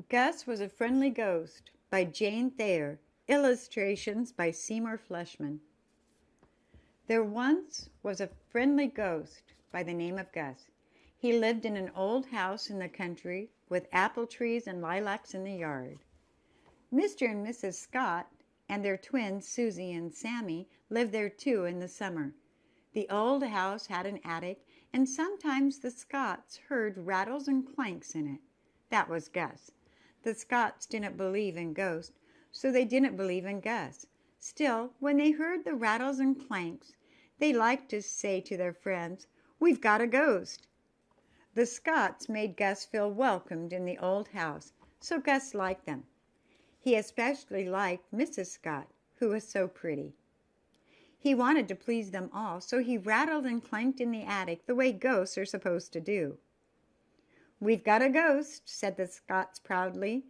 Gus was a Friendly Ghost by Jane Thayer. Illustrations by Seymour Fleshman. There once was a friendly ghost by the name of Gus. He lived in an old house in the country with apple trees and lilacs in the yard. Mr. and Mrs. Scott and their twins, Susie and Sammy, lived there too in the summer. The old house had an attic, and sometimes the Scotts heard rattles and clanks in it. That was Gus. The Scotts didn't believe in ghosts, so they didn't believe in Gus. Still, when they heard the rattles and clanks, they liked to say to their friends, "We've got a ghost." The Scotts made Gus feel welcomed in the old house, so Gus liked them. He especially liked Mrs. Scott, who was so pretty. He wanted to please them all, so he rattled and clanked in the attic the way ghosts are supposed to do. "We've got a ghost," said the Scotts proudly,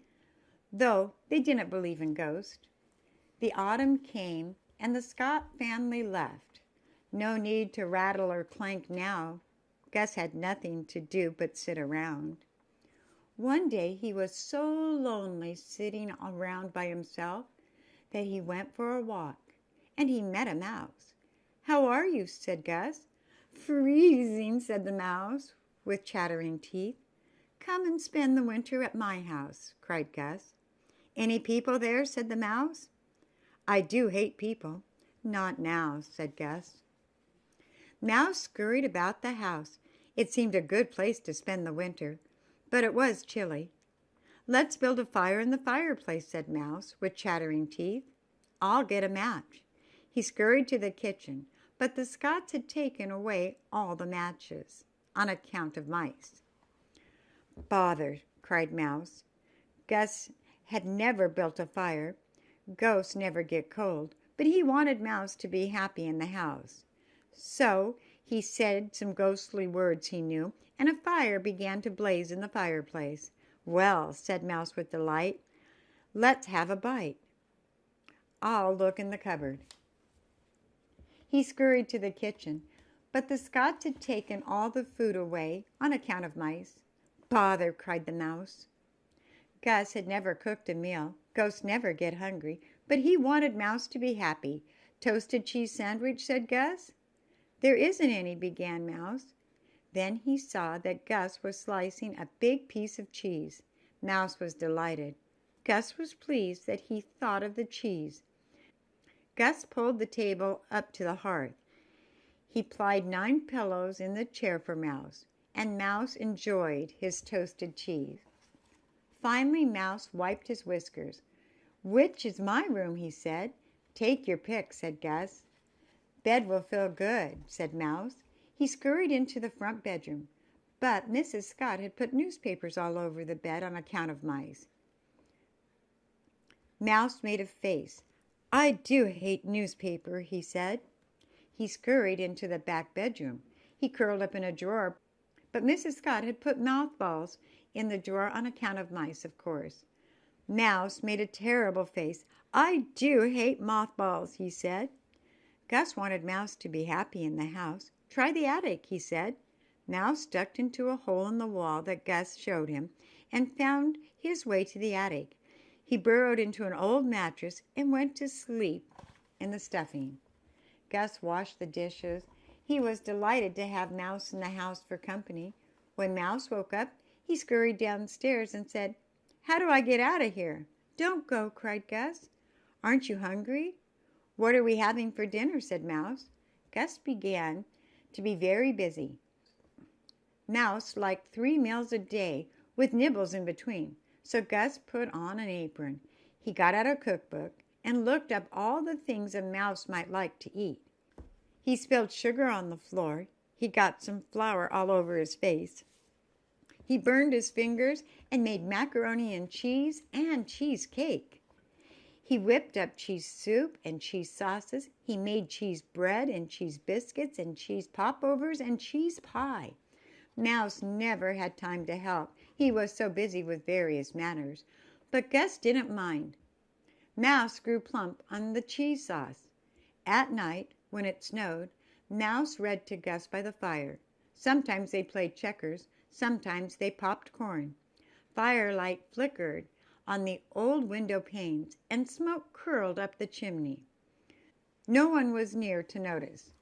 though they didn't believe in ghosts. The autumn came, and the Scott family left. No need to rattle or clank now. Gus had nothing to do but sit around. One day he was so lonely sitting around by himself that he went for a walk, and he met a mouse. "How are you?" said Gus. "Freezing," said the mouse, with chattering teeth. "Come and spend the winter at my house," cried Gus. "Any people there?" said the mouse. "I do hate people." "Not now," said Gus. Mouse scurried about the house. It seemed a good place to spend the winter, but it was chilly. "Let's build a fire in the fireplace," said Mouse, with chattering teeth. "I'll get a match." He scurried to the kitchen, but the Scotts had taken away all the matches on account of mice. "Bother!" cried Mouse. Gus had never built a fire. Ghosts never get cold, but he wanted Mouse to be happy in the house. So he said some ghostly words he knew, and a fire began to blaze in the fireplace. "Well," said Mouse with delight, "let's have a bite. I'll look in the cupboard." He scurried to the kitchen, but the Scotts had taken all the food away on account of mice. "Bother!" cried the mouse. Gus had never cooked a meal. Ghosts never get hungry, but he wanted Mouse to be happy. "Toasted cheese sandwich," said Gus. "There isn't any," began Mouse. Then he saw that Gus was slicing a big piece of cheese. Mouse was delighted. Gus was pleased that he thought of the cheese. Gus pulled the table up to the hearth. He plied 9 pillows in the chair for Mouse, and Mouse enjoyed his toasted cheese. Finally Mouse wiped his whiskers. "Which is my room?" he said. "Take your pick," said Gus. "Bed will feel good," said Mouse. He scurried into the front bedroom, but Mrs. Scott had put newspapers all over the bed on account of mice. Mouse made a face. "I do hate newspaper," he said. He scurried into the back bedroom. He curled up in a drawer, but Mrs. Scott had put mothballs in the drawer on account of mice, of course. Mouse made a terrible face. "I do hate mothballs," he said. Gus wanted Mouse to be happy in the house. "Try the attic," he said. Mouse ducked into a hole in the wall that Gus showed him and found his way to the attic. He burrowed into an old mattress and went to sleep in the stuffing. Gus washed the dishes. He was delighted to have Mouse in the house for company. When Mouse woke up, he scurried downstairs and said, "How do I get out of here?" "Don't go," cried Gus. "Aren't you hungry?" "What are we having for dinner?" said Mouse. Gus began to be very busy. Mouse liked 3 meals a day with nibbles in between, so Gus put on an apron. He got out a cookbook and looked up all the things a mouse might like to eat. He spilled sugar on the floor. He got some flour all over his face. He burned his fingers and made macaroni and cheesecake. He whipped up cheese soup and cheese sauces. He made cheese bread and cheese biscuits and cheese popovers and cheese pie. Mouse never had time to help. He was so busy with various matters. But Gus didn't mind. Mouse grew plump on the cheese sauce. At night, when it snowed, Mouse read to Gus by the fire. Sometimes they played checkers. Sometimes they popped corn. firelight flickered on the old window panes, and smoke curled up the chimney. No one was near to notice.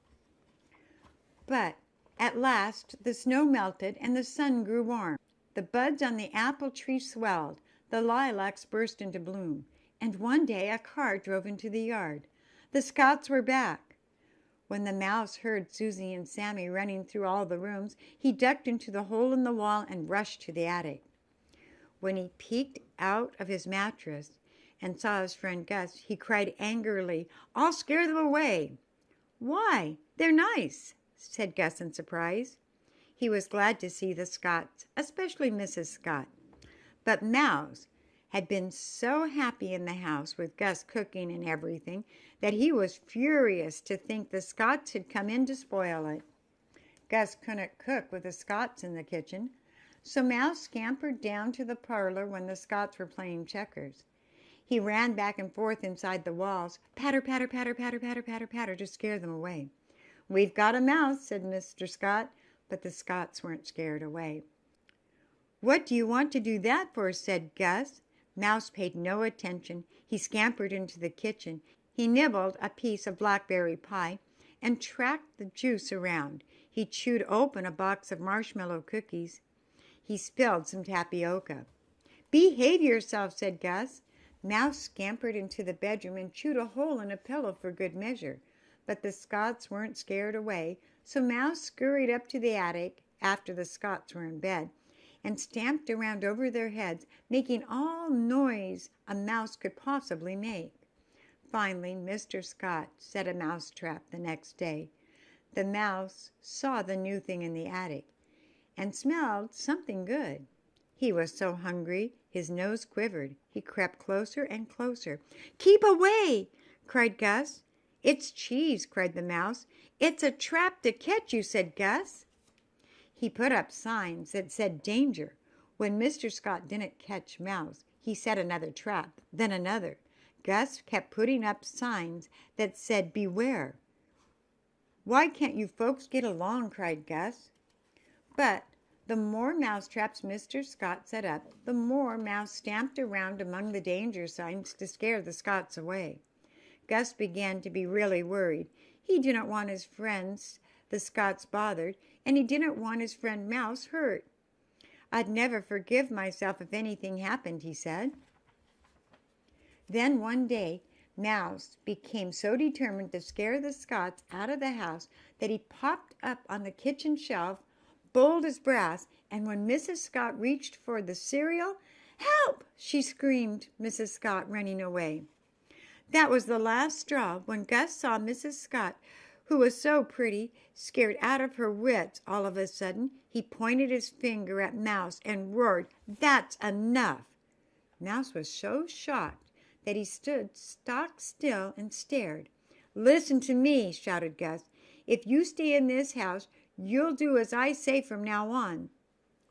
But at last the snow melted and the sun grew warm. The buds on the apple tree swelled, the lilacs burst into bloom, and one day a car drove into the yard. The Scotts were back. When the mouse heard Susie and Sammy running through all the rooms, he ducked into the hole in the wall and rushed to the attic. When he peeked out of his mattress and saw his friend Gus, he cried angrily, "I'll scare them away." "Why? They're nice," said Gus in surprise. He was glad to see the Scotts, especially Mrs. Scott. But Mouse had been so happy in the house with Gus cooking and everything that he was furious to think the Scotts had come in to spoil it. Gus couldn't cook with the Scotts in the kitchen, so Mouse scampered down to the parlor when the Scotts were playing checkers. He ran back and forth inside the walls, patter, patter, patter, patter, patter, patter, patter, to scare them away. "We've got a mouse," said Mr. Scott, but the Scotts weren't scared away. "What do you want to do that for?" said Gus. Mouse paid no attention. He scampered into the kitchen. He nibbled a piece of blackberry pie and tracked the juice around. He chewed open a box of marshmallow cookies. He spilled some tapioca. "Behave yourself," said Gus. Mouse scampered into the bedroom and chewed a hole in a pillow for good measure. But the Scotts weren't scared away, so Mouse scurried up to the attic after the Scotts were in bed and stamped around over their heads, making all noise a mouse could possibly make. Finally, Mr. Scott set a mouse trap the next day. The mouse saw the new thing in the attic and smelled something good. He was so hungry, his nose quivered. He crept closer and closer. "Keep away!" cried Gus. "It's cheese," cried the mouse. "It's a trap to catch you," said Gus. He put up signs that said danger. When Mr. Scott didn't catch Mouse, he set another trap, then another. Gus kept putting up signs that said beware. "Why can't you folks get along?" cried Gus. But the more mouse traps Mr. Scott set up, the more Mouse stamped around among the danger signs to scare the Scotts away. Gus began to be really worried. He didn't want his friends, the Scotts, bothered, and he didn't want his friend Mouse hurt. "I'd never forgive myself if anything happened," he said. Then one day, Mouse became so determined to scare the Scotts out of the house that he popped up on the kitchen shelf, bold as brass, and when Mrs. Scott reached for the cereal, "Help!" she screamed, Mrs. Scott running away. That was the last straw. When Gus saw Mrs. Scott, who was so pretty, scared out of her wits all of a sudden, he pointed his finger at Mouse and roared, "That's enough!" Mouse was so shocked that he stood stock still and stared. "Listen to me," shouted Gus. "If you stay in this house, you'll do as I say from now on."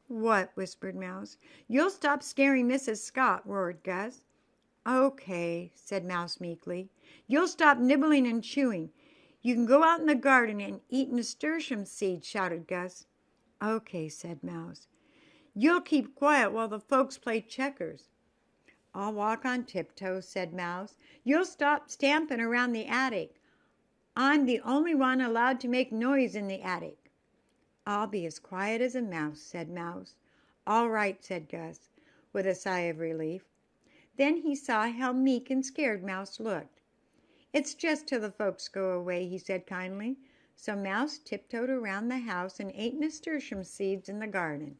"What?" whispered Mouse. "You'll stop scaring Mrs. Scott," roared Gus. "Okay," said Mouse meekly. "You'll stop nibbling and chewing. You can go out in the garden and eat nasturtium seeds," shouted Gus. "Okay," said Mouse. "You'll keep quiet while the folks play checkers." "I'll walk on tiptoes," said Mouse. "You'll stop stamping around the attic. I'm the only one allowed to make noise in the attic." "I'll be as quiet as a mouse," said Mouse. "All right," said Gus, with a sigh of relief. Then he saw how meek and scared Mouse looked. "It's just till the folks go away," he said kindly. So Mouse tiptoed around the house and ate nasturtium seeds in the garden.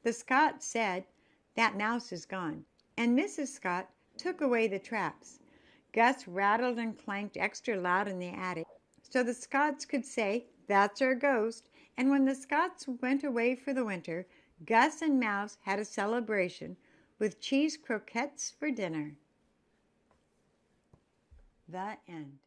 The Scotts said, "That mouse is gone," and Mrs. Scott took away the traps. Gus rattled and clanked extra loud in the attic, so the Scotts could say, "That's our ghost." And when the Scotts went away for the winter, Gus and Mouse had a celebration with cheese croquettes for dinner. The end.